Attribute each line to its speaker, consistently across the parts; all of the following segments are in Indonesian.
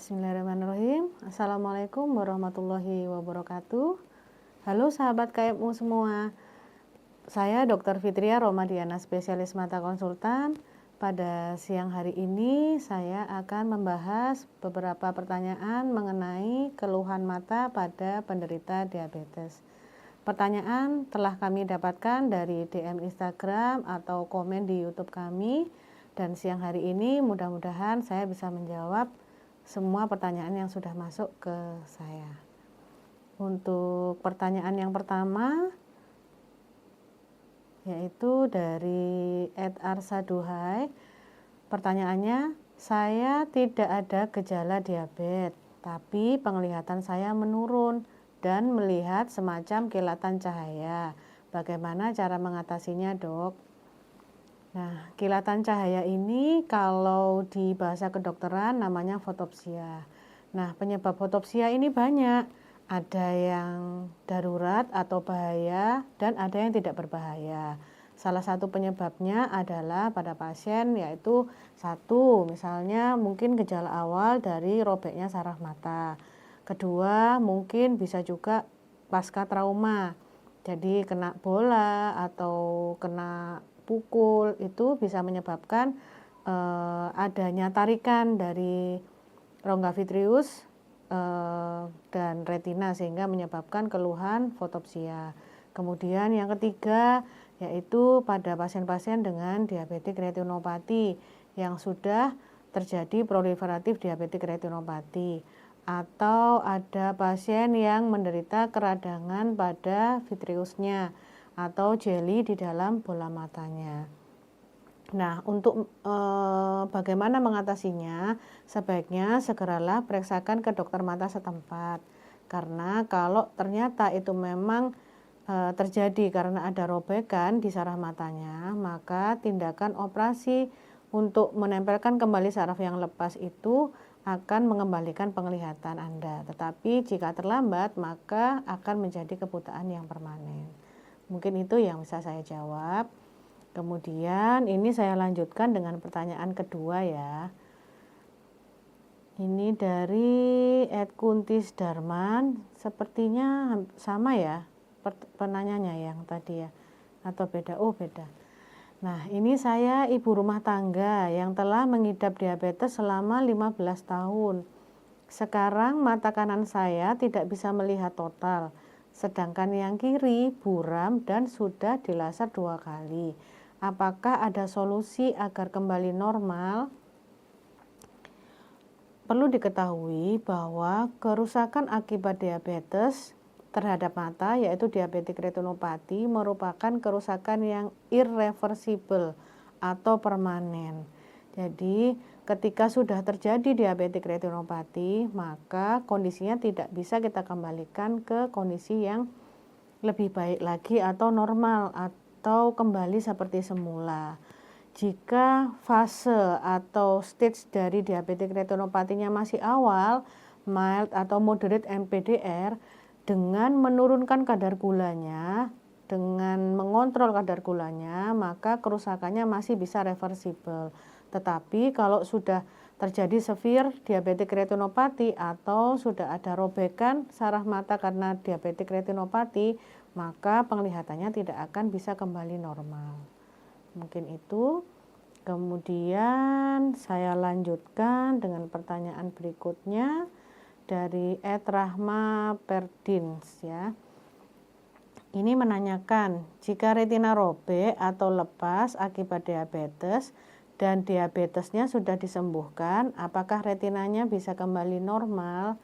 Speaker 1: Bismillahirrahmanirrahim. Assalamualaikum warahmatullahi wabarakatuh. Halo sahabat KMU semua. Saya Dr. Fitria Romadiana, spesialis mata konsultan. Pada siang hari ini saya akan membahas beberapa pertanyaan mengenai keluhan mata pada penderita diabetes. Pertanyaan telah kami dapatkan dari DM Instagram atau komen di YouTube kami, dan siang hari ini mudah-mudahan saya bisa menjawab semua pertanyaan yang sudah masuk ke saya. Untuk pertanyaan yang pertama yaitu dari @arsaduhai. Pertanyaannya, saya tidak ada gejala diabetes, tapi penglihatan saya menurun dan melihat semacam kilatan cahaya. Bagaimana cara mengatasinya, Dok? Nah, kilatan cahaya ini kalau di bahasa kedokteran namanya fotopsia. Nah, penyebab fotopsia ini banyak. Ada yang darurat atau bahaya dan ada yang tidak berbahaya. Salah satu penyebabnya adalah pada pasien, yaitu satu, misalnya mungkin gejala awal dari robeknya saraf mata. Kedua, mungkin bisa juga pasca trauma. Jadi kena bola atau kena pukul, itu bisa menyebabkan adanya tarikan dari rongga vitreus dan retina sehingga menyebabkan keluhan fotopsia. Kemudian yang ketiga yaitu pada pasien-pasien dengan diabetik retinopati yang sudah terjadi proliferatif diabetik retinopati, atau ada pasien yang menderita keradangan pada vitreusnya atau jeli di dalam bola matanya. Nah, untuk bagaimana mengatasinya, sebaiknya segeralah periksakan ke dokter mata setempat. Karena kalau ternyata itu memang terjadi karena ada robekan di saraf matanya, maka tindakan operasi untuk menempelkan kembali saraf yang lepas itu akan mengembalikan penglihatan Anda. Tetapi jika terlambat, maka akan menjadi kebutaan yang permanen. Mungkin itu yang bisa saya jawab. Kemudian ini saya lanjutkan dengan pertanyaan kedua ya. Ini dari @kuntis darman, sepertinya sama ya penanyanya yang tadi ya, atau beda? Oh, beda. Nah, ini saya ibu rumah tangga yang telah mengidap diabetes selama 15 tahun. Sekarang mata kanan saya tidak bisa melihat total, sedangkan yang kiri buram dan sudah dilaser 2 kali. Apakah ada solusi agar kembali normal? Perlu diketahui bahwa kerusakan akibat diabetes terhadap mata, yaitu diabetik retinopati, merupakan kerusakan yang irreversible atau permanen. Jadi ketika sudah terjadi diabetik retinopati, maka kondisinya tidak bisa kita kembalikan ke kondisi yang lebih baik lagi atau normal atau kembali seperti semula. Jika fase atau stage dari diabetik retinopatinya masih awal, mild atau moderate MPDR, dengan menurunkan kadar gulanya, dengan mengontrol kadar gulanya, maka kerusakannya masih bisa reversible. Tetapi kalau sudah terjadi severe diabetik retinopati atau sudah ada robekan saraf mata karena diabetik retinopati, maka penglihatannya tidak akan bisa kembali normal. Mungkin itu. Kemudian saya lanjutkan dengan pertanyaan berikutnya dari @rahma perdins ya. Ini menanyakan, jika retina robek atau lepas akibat diabetes dan diabetesnya sudah disembuhkan, apakah retinanya bisa kembali normal?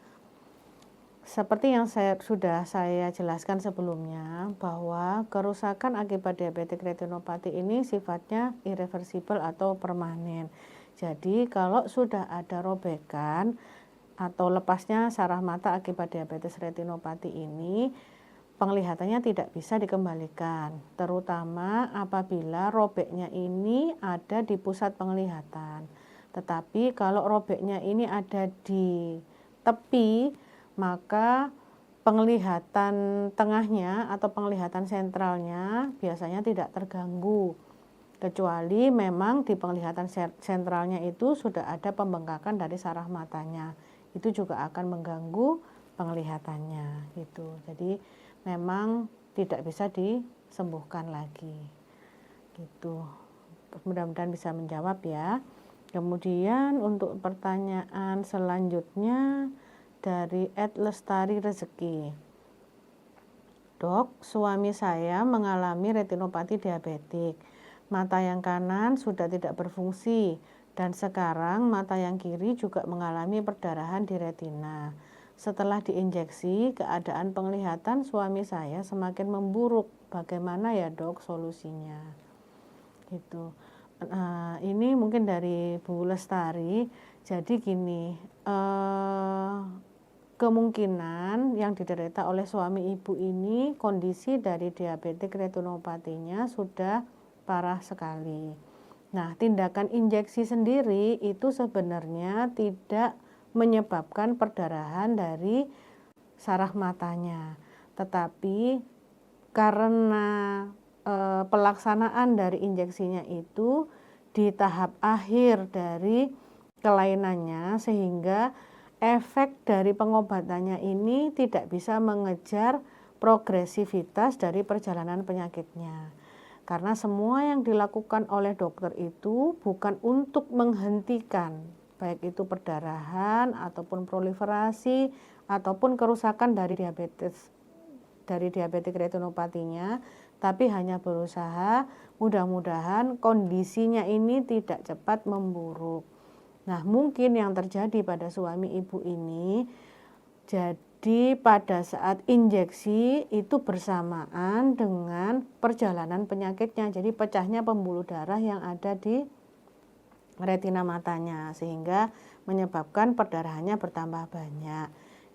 Speaker 1: Seperti yang sudah saya jelaskan sebelumnya, bahwa kerusakan akibat diabetik retinopati ini sifatnya irreversible atau permanen. Jadi kalau sudah ada robekan atau lepasnya saraf mata akibat diabetes retinopati ini, penglihatannya tidak bisa dikembalikan, terutama apabila robeknya ini ada di pusat penglihatan. Tetapi kalau robeknya ini ada di tepi, maka penglihatan tengahnya atau penglihatan sentralnya biasanya tidak terganggu, kecuali memang di penglihatan sentralnya itu sudah ada pembengkakan dari saraf matanya. itu juga akan mengganggu penglihatannya gitu. Jadi memang tidak bisa disembuhkan lagi gitu. Mudah-mudahan bisa menjawab ya. Kemudian untuk pertanyaan selanjutnya dari @lestari rezeki. Dok, suami saya mengalami retinopati diabetik. Mata yang kanan sudah tidak berfungsi dan sekarang mata yang kiri juga mengalami perdarahan di retina. Setelah diinjeksi, keadaan penglihatan suami saya semakin memburuk. Bagaimana ya dok solusinya? Gitu. Ini mungkin dari Bu Lestari. Jadi gini, kemungkinan yang diderita oleh suami ibu ini kondisi dari diabetik retinopatinya sudah parah sekali. Nah, tindakan injeksi sendiri itu sebenarnya tidak menyebabkan perdarahan dari saraf matanya, tetapi karena pelaksanaan dari injeksinya itu di tahap akhir dari kelainannya, sehingga efek dari pengobatannya ini tidak bisa mengejar progresivitas dari perjalanan penyakitnya. Karena semua yang dilakukan oleh dokter itu bukan untuk menghentikan baik itu perdarahan ataupun proliferasi ataupun kerusakan dari diabetik retinopatinya, tapi hanya berusaha mudah-mudahan kondisinya ini tidak cepat memburuk. Nah, mungkin yang terjadi pada suami ibu ini, jadi pada saat injeksi itu bersamaan dengan perjalanan penyakitnya, jadi pecahnya pembuluh darah yang ada di retina matanya sehingga menyebabkan perdarahannya bertambah banyak.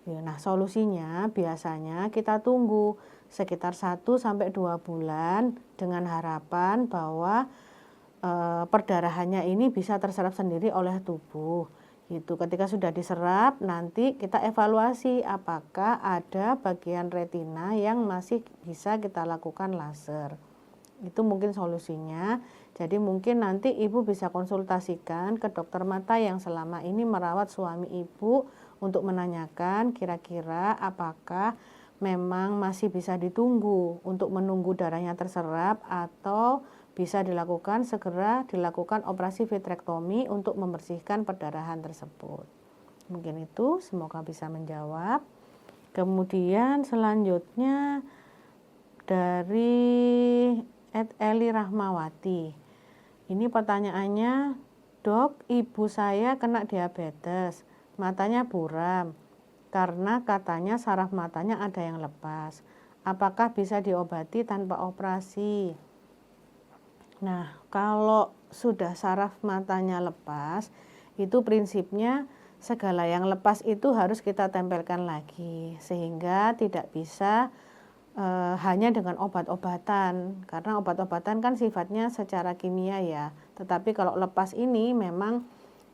Speaker 1: Nah, solusinya biasanya kita tunggu sekitar 1-2 bulan dengan harapan bahwa perdarahannya ini bisa terserap sendiri oleh tubuh. Gitu. Ketika sudah diserap, nanti kita evaluasi apakah ada bagian retina yang masih bisa kita lakukan laser. Itu mungkin solusinya. Jadi mungkin nanti ibu bisa konsultasikan ke dokter mata yang selama ini merawat suami ibu untuk menanyakan kira-kira apakah memang masih bisa ditunggu untuk menunggu darahnya terserap atau bisa segera dilakukan operasi vitrektomi untuk membersihkan perdarahan tersebut. Mungkin itu, semoga bisa menjawab. Kemudian selanjutnya dari Eli Rahmawati. Ini pertanyaannya, dok, ibu saya kena diabetes, matanya buram, karena katanya saraf matanya ada yang lepas. Apakah bisa diobati tanpa operasi? Nah, kalau sudah saraf matanya lepas, itu prinsipnya segala yang lepas itu harus kita tempelkan lagi, sehingga tidak bisa hanya dengan obat-obatan, karena obat-obatan kan sifatnya secara kimia ya. Tetapi kalau lepas ini memang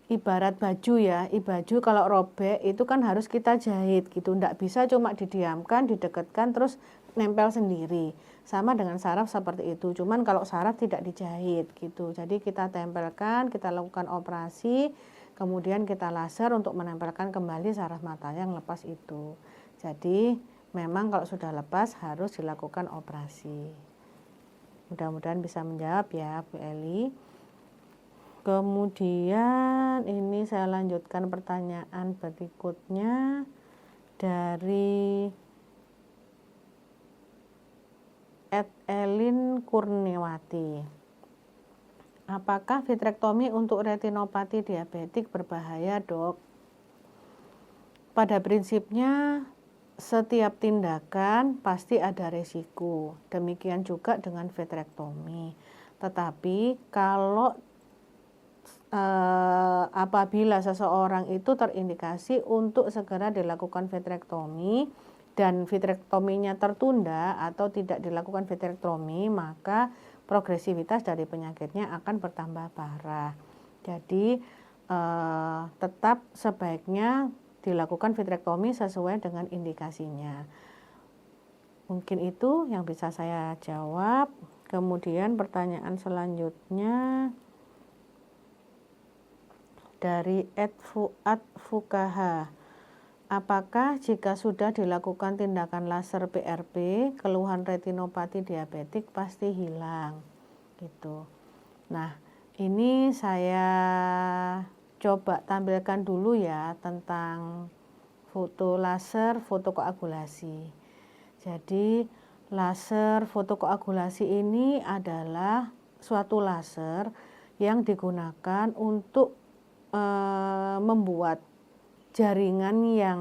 Speaker 1: ibarat baju ya, baju kalau robek itu kan harus kita jahit gitu, ndak bisa cuma didiamkan, didekatkan terus nempel sendiri. Sama dengan saraf seperti itu, cuman kalau saraf tidak dijahit gitu. Jadi kita tempelkan, kita lakukan operasi, kemudian kita laser untuk menempelkan kembali saraf mata yang lepas itu. Jadi memang kalau sudah lepas harus dilakukan operasi. Mudah-mudahan bisa menjawab ya Bu Eli. Kemudian ini saya lanjutkan pertanyaan berikutnya dari Elin Kurniawati. Apakah vitrektomi untuk retinopati diabetik berbahaya, dok? Pada prinsipnya setiap tindakan pasti ada resiko. Demikian juga dengan vitrektomi. Tetapi kalau apabila seseorang itu terindikasi untuk segera dilakukan vitrektomi dan vitrektominya tertunda atau tidak dilakukan vitrektomi, maka progresivitas dari penyakitnya akan bertambah parah. Jadi tetap sebaiknya dilakukan vitrektomi sesuai dengan indikasinya. Mungkin itu yang bisa saya jawab. Kemudian pertanyaan selanjutnya dari @fuad fukaha. apakah jika sudah dilakukan tindakan laser PRP, keluhan retinopati diabetik pasti hilang gitu. Nah, ini saya coba tampilkan dulu ya tentang foto laser fotokoagulasi. Jadi, laser fotokoagulasi ini adalah suatu laser yang digunakan untuk membuat jaringan yang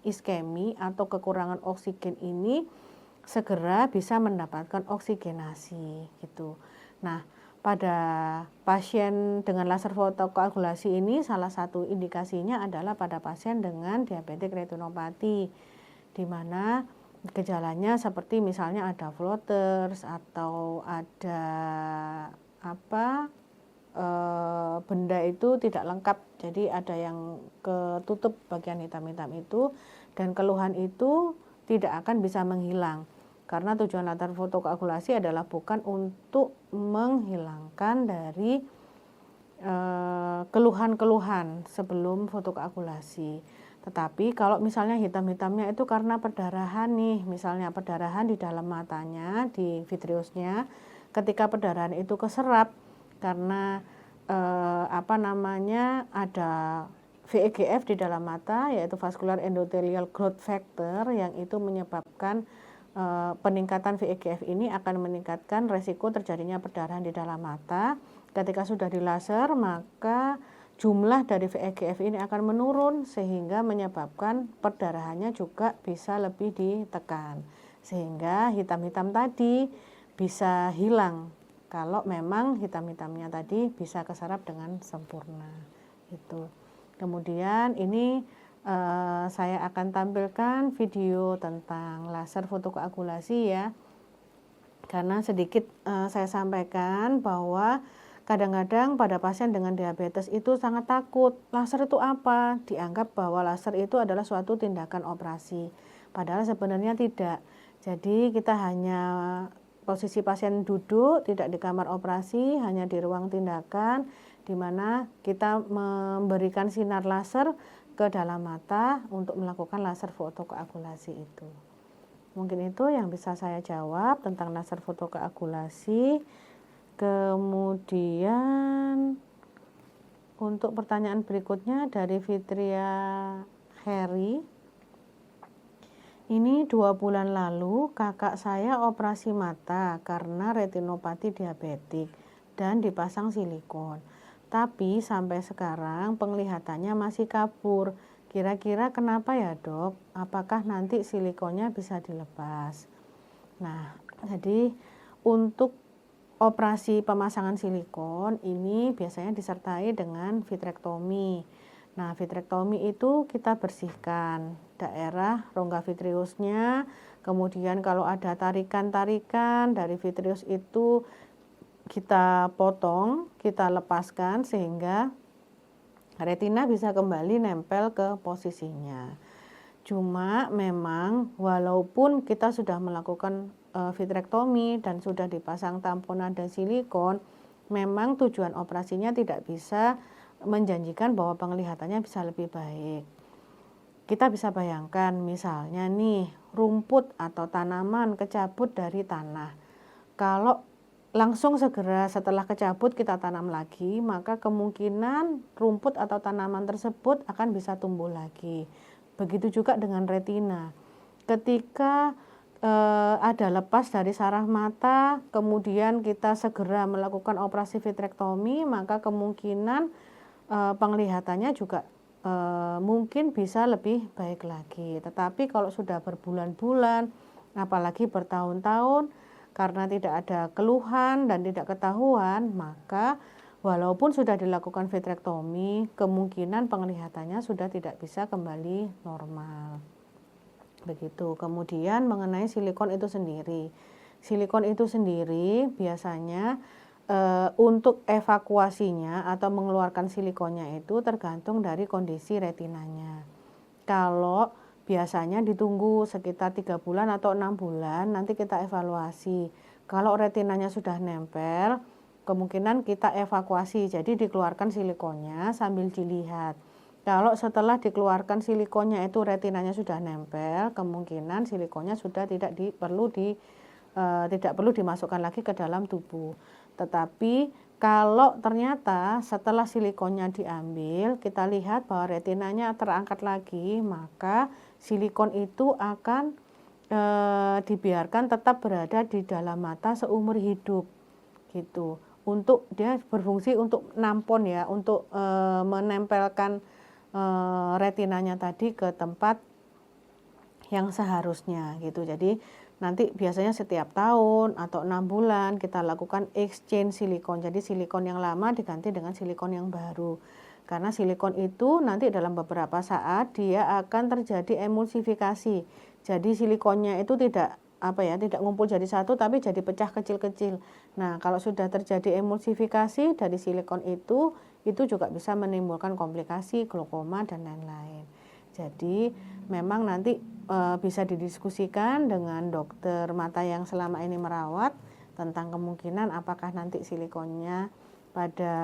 Speaker 1: iskemi atau kekurangan oksigen ini segera bisa mendapatkan oksigenasi gitu. Nah, pada pasien dengan laser fotokoagulasi ini salah satu indikasinya adalah pada pasien dengan diabetik retinopati, di mana gejalanya seperti misalnya ada floaters atau ada benda itu tidak lengkap, jadi ada yang ketutup bagian hitam-hitam itu, dan keluhan itu tidak akan bisa menghilang karena tujuan latar fotokoagulasi adalah bukan untuk menghilangkan dari keluhan-keluhan sebelum fotokoagulasi. Tetapi kalau misalnya hitam-hitamnya itu karena perdarahan nih, misalnya perdarahan di dalam matanya, di vitreusnya, ketika perdarahan itu keserap karena ada VEGF di dalam mata, yaitu vascular endothelial growth factor, yang itu menyebabkan peningkatan VEGF ini akan meningkatkan resiko terjadinya perdarahan di dalam mata. Ketika sudah dilaser, maka jumlah dari VEGF ini akan menurun sehingga menyebabkan perdarahannya juga bisa lebih ditekan, sehingga hitam-hitam tadi bisa hilang kalau memang hitam-hitamnya tadi bisa keserap dengan sempurna itu. Kemudian ini saya akan tampilkan video tentang laser fotokoagulasi ya, karena sedikit saya sampaikan bahwa kadang-kadang pada pasien dengan diabetes itu sangat takut, laser itu apa? Dianggap bahwa laser itu adalah suatu tindakan operasi, padahal sebenarnya tidak. Jadi kita hanya posisi pasien duduk, tidak di kamar operasi, hanya di ruang tindakan, di mana kita memberikan sinar laser ke dalam mata untuk melakukan laser fotokoagulasi itu. Mungkin itu yang bisa saya jawab tentang laser fotokoagulasi. Kemudian untuk pertanyaan berikutnya dari Fitria Heri. Ini 2 bulan lalu kakak saya operasi mata karena retinopati diabetik dan dipasang silikon. Tapi sampai sekarang penglihatannya masih kabur. Kira-kira kenapa ya dok? Apakah nanti silikonnya bisa dilepas? Nah, jadi untuk operasi pemasangan silikon ini biasanya disertai dengan vitrektomi. Nah, vitrektomi itu kita bersihkan daerah rongga vitreusnya, kemudian kalau ada tarikan-tarikan dari vitreus itu kita potong, kita lepaskan sehingga retina bisa kembali nempel ke posisinya. Cuma memang walaupun kita sudah melakukan vitrektomi dan sudah dipasang tamponan dan silikon, memang tujuan operasinya tidak bisa menjanjikan bahwa penglihatannya bisa lebih baik. Kita bisa bayangkan misalnya nih rumput atau tanaman kecabut dari tanah. Kalau langsung segera setelah kecabut kita tanam lagi, maka kemungkinan rumput atau tanaman tersebut akan bisa tumbuh lagi. Begitu juga dengan retina. Ketika ada lepas dari saraf mata, kemudian kita segera melakukan operasi vitrektomi, maka kemungkinan penglihatannya juga mungkin bisa lebih baik lagi. Tetapi kalau sudah berbulan-bulan, apalagi bertahun-tahun, karena tidak ada keluhan dan tidak ketahuan, maka walaupun sudah dilakukan vitrektomi, kemungkinan penglihatannya sudah tidak bisa kembali normal. Begitu. Kemudian mengenai silikon itu sendiri. Silikon itu sendiri biasanya untuk evakuasinya atau mengeluarkan silikonnya itu tergantung dari kondisi retinanya. Kalau biasanya ditunggu sekitar 3 bulan atau 6 bulan, nanti kita evaluasi. Kalau retinanya sudah nempel, kemungkinan kita evakuasi, jadi dikeluarkan silikonnya sambil dilihat. Kalau setelah dikeluarkan silikonnya itu retinanya sudah nempel, kemungkinan silikonnya sudah tidak perlu dimasukkan lagi ke dalam tubuh. Tetapi kalau ternyata setelah silikonnya diambil, kita lihat bahwa retinanya terangkat lagi, maka silikon itu akan dibiarkan tetap berada di dalam mata seumur hidup gitu. Untuk dia berfungsi untuk nampon ya, untuk menempelkan retinanya tadi ke tempat yang seharusnya gitu. Jadi nanti biasanya setiap tahun atau 6 bulan kita lakukan exchange silikon. Jadi silikon yang lama diganti dengan silikon yang baru. Karena silikon itu nanti dalam beberapa saat dia akan terjadi emulsifikasi. Jadi silikonnya itu tidak ngumpul jadi satu tapi jadi pecah kecil-kecil. Nah, kalau sudah terjadi emulsifikasi dari silikon itu juga bisa menimbulkan komplikasi glaukoma dan lain-lain. Jadi memang nanti bisa didiskusikan dengan dokter mata yang selama ini merawat tentang kemungkinan apakah nanti silikonnya pada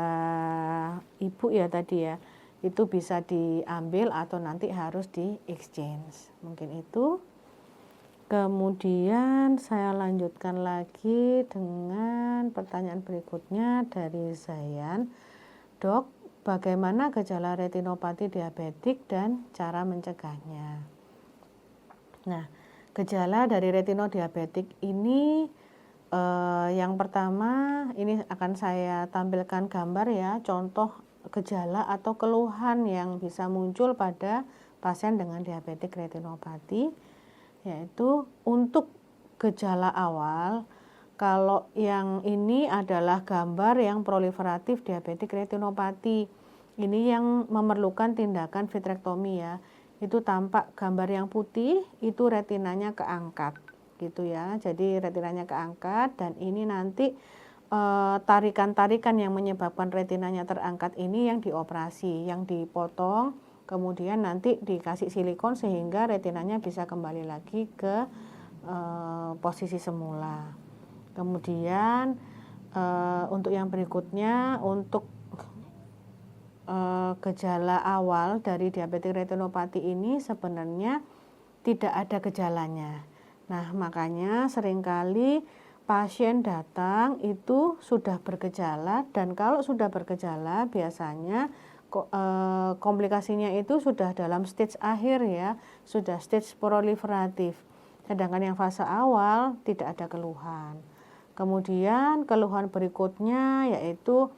Speaker 1: ibu ya tadi ya, itu bisa diambil atau nanti harus di exchange. Mungkin itu. Kemudian saya lanjutkan lagi dengan pertanyaan berikutnya dari Zayan. Dok, bagaimana gejala retinopati diabetik dan cara mencegahnya? Nah, gejala dari retinodiabetik ini yang pertama ini akan saya tampilkan gambar ya, contoh gejala atau keluhan yang bisa muncul pada pasien dengan diabetik retinopati, yaitu untuk gejala awal. Kalau yang ini adalah gambar yang proliferatif diabetik retinopati. Ini yang memerlukan tindakan vitrektomi ya. Itu tampak gambar yang putih, itu retinanya keangkat gitu ya. Jadi retinanya keangkat dan ini nanti tarikan-tarikan yang menyebabkan retinanya terangkat ini yang dioperasi, yang dipotong, kemudian nanti dikasih silikon sehingga retinanya bisa kembali lagi ke posisi semula. Kemudian untuk yang berikutnya, untuk gejala awal dari diabetik retinopati ini sebenarnya tidak ada gejalanya. Nah, makanya seringkali pasien datang itu sudah bergejala, dan kalau sudah bergejala biasanya komplikasinya itu sudah dalam stage akhir ya, sudah stage proliferatif. Sedangkan yang fase awal tidak ada keluhan. Kemudian keluhan berikutnya yaitu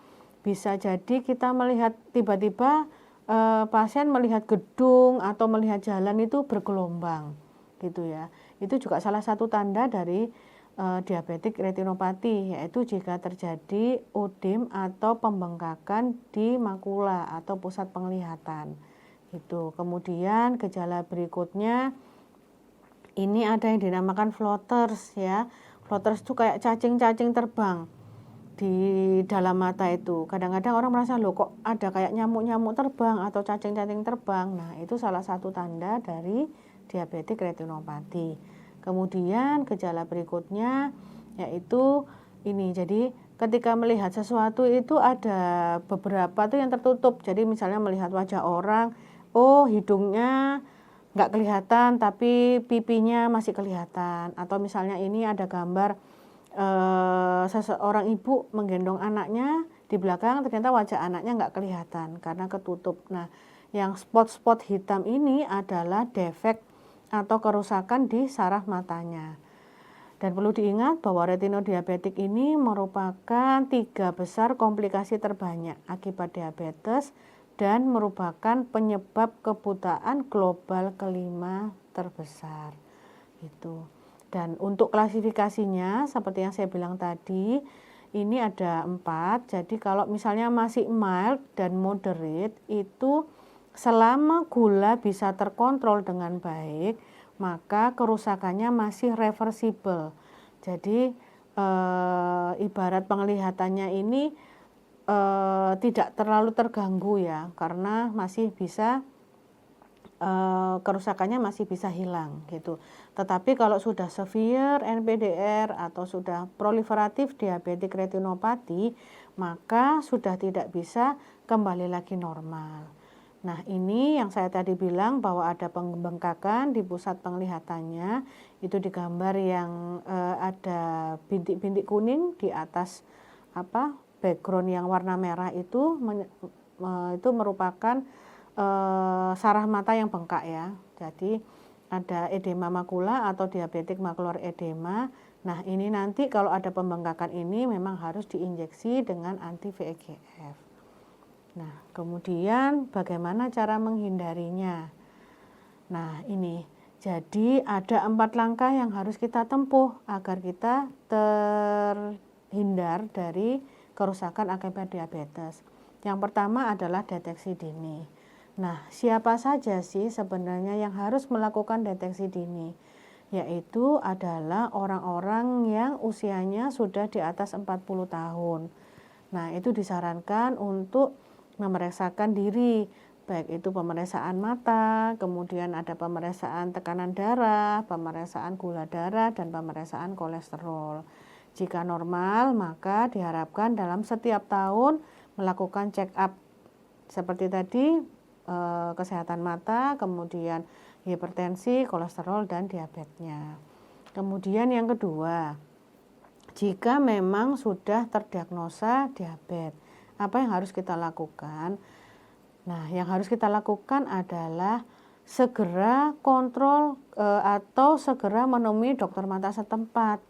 Speaker 1: bisa jadi kita melihat tiba-tiba pasien melihat gedung atau melihat jalan itu bergelombang gitu ya. Itu juga salah satu tanda dari diabetik retinopati, yaitu jika terjadi ödem atau pembengkakan di makula atau pusat penglihatan. Gitu. Kemudian gejala berikutnya ini ada yang dinamakan floaters ya. Floaters itu kayak cacing-cacing terbang di dalam mata itu. Kadang-kadang orang merasa loh kok ada kayak nyamuk-nyamuk terbang atau cacing-cacing terbang. Nah, itu salah satu tanda dari diabetik retinopati. Kemudian gejala berikutnya yaitu ini. Jadi ketika melihat sesuatu itu ada beberapa tuh yang tertutup. Jadi misalnya melihat wajah orang, oh hidungnya nggak kelihatan tapi pipinya masih kelihatan. Atau misalnya ini ada gambar seseorang ibu menggendong anaknya, di belakang ternyata wajah anaknya nggak kelihatan karena ketutup. Nah, yang spot-spot hitam ini adalah defek atau kerusakan di saraf matanya. Dan perlu diingat bahwa retinodiabetik ini merupakan 3 besar komplikasi terbanyak akibat diabetes dan merupakan penyebab kebutaan global kelima terbesar. Gitu. Dan untuk klasifikasinya seperti yang saya bilang tadi, ini ada 4. Jadi kalau misalnya masih mild dan moderate, itu selama gula bisa terkontrol dengan baik, maka kerusakannya masih reversible. Jadi ibarat penglihatannya ini tidak terlalu terganggu ya, karena masih bisa kerusakannya masih bisa hilang gitu. Tetapi kalau sudah severe NPDR atau sudah proliferatif diabetik retinopati, maka sudah tidak bisa kembali lagi normal. Nah, ini yang saya tadi bilang bahwa ada pembengkakan di pusat penglihatannya, itu di gambar yang ada bintik-bintik kuning di atas background yang warna merah itu merupakan saraf mata yang bengkak ya. Jadi ada edema makula atau diabetik makular edema. Nah, ini nanti kalau ada pembengkakan ini memang harus diinjeksi dengan anti VEGF. Nah, kemudian bagaimana cara menghindarinya? Nah, ini. Jadi ada 4 langkah yang harus kita tempuh agar kita terhindar dari kerusakan akibat diabetes. Yang pertama adalah deteksi dini. Nah, siapa saja sih sebenarnya yang harus melakukan deteksi dini? Yaitu adalah orang-orang yang usianya sudah di atas 40 tahun. Nah, itu disarankan untuk memeriksakan diri, baik itu pemeriksaan mata, kemudian ada pemeriksaan tekanan darah, pemeriksaan gula darah, dan pemeriksaan kolesterol. Jika normal, maka diharapkan dalam setiap tahun melakukan check up seperti tadi, kesehatan mata, kemudian hipertensi, kolesterol, dan diabetesnya. Kemudian yang kedua, jika memang sudah terdiagnosa diabetes, apa yang harus kita lakukan? Nah, yang harus kita lakukan adalah segera kontrol atau segera menemui dokter mata setempat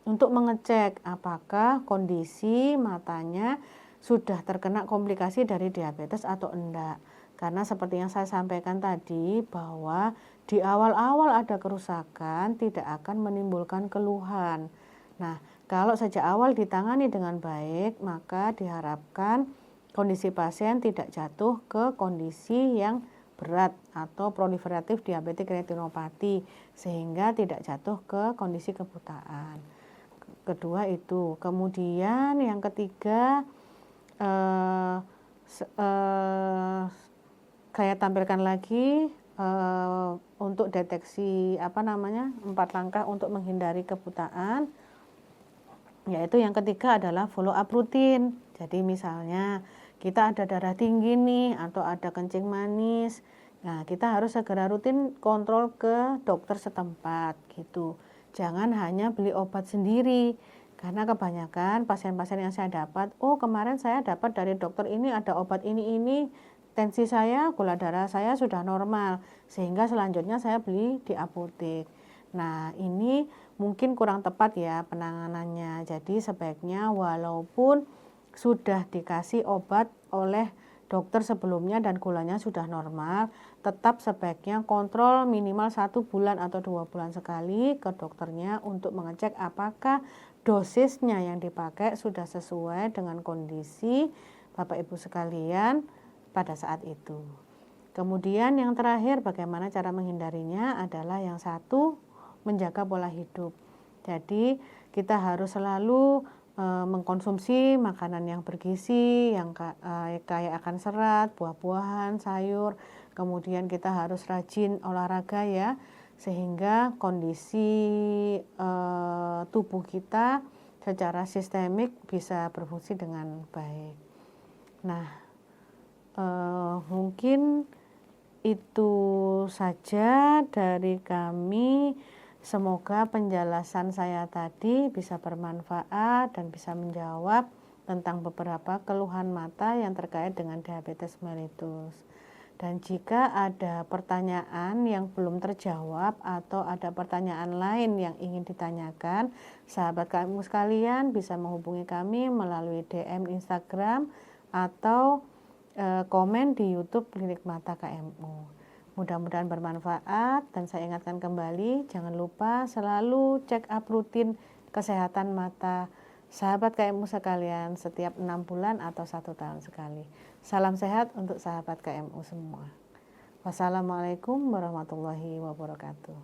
Speaker 1: untuk mengecek apakah kondisi matanya sudah terkena komplikasi dari diabetes atau enggak. Karena seperti yang saya sampaikan tadi bahwa di awal-awal ada kerusakan tidak akan menimbulkan keluhan. Nah, kalau sejak awal ditangani dengan baik, maka diharapkan kondisi pasien tidak jatuh ke kondisi yang berat atau proliferatif diabetik retinopati sehingga tidak jatuh ke kondisi kebutaan. Kedua itu. Kemudian yang ketiga, saya tampilkan lagi untuk deteksi 4 langkah untuk menghindari kebutaan. Yaitu yang ketiga adalah follow up rutin. Jadi misalnya kita ada darah tinggi nih atau ada kencing manis. Nah, kita harus segera rutin kontrol ke dokter setempat gitu. Jangan hanya beli obat sendiri. Karena kebanyakan pasien-pasien yang saya dapat, kemarin saya dapat dari dokter ini ada obat ini, tensi saya, gula darah saya sudah normal. Sehingga selanjutnya saya beli di apotek. Nah, ini mungkin kurang tepat ya penanganannya. Jadi sebaiknya walaupun sudah dikasih obat oleh dokter sebelumnya dan gulanya sudah normal, tetap sebaiknya kontrol minimal 1 bulan atau 2 bulan sekali ke dokternya untuk mengecek apakah dosisnya yang dipakai sudah sesuai dengan kondisi Bapak Ibu sekalian pada saat itu. Kemudian yang terakhir, bagaimana cara menghindarinya adalah yang satu, menjaga pola hidup. Jadi kita harus selalu mengkonsumsi makanan yang bergizi, yang kaya akan serat, buah-buahan, sayur. Kemudian kita harus rajin olahraga ya, sehingga kondisi tubuh kita secara sistemik bisa berfungsi dengan baik. Nah, mungkin itu saja dari kami. Semoga penjelasan saya tadi bisa bermanfaat dan bisa menjawab tentang beberapa keluhan mata yang terkait dengan diabetes mellitus. Dan jika ada pertanyaan yang belum terjawab atau ada pertanyaan lain yang ingin ditanyakan, sahabat KMU sekalian bisa menghubungi kami melalui DM Instagram atau komen di YouTube Klinik Mata KMU. Mudah-mudahan bermanfaat dan saya ingatkan kembali, jangan lupa selalu check up rutin kesehatan mata sahabat KMU sekalian setiap 6 bulan atau 1 tahun sekali. Salam sehat untuk sahabat KMU semua. Wassalamualaikum warahmatullahi wabarakatuh.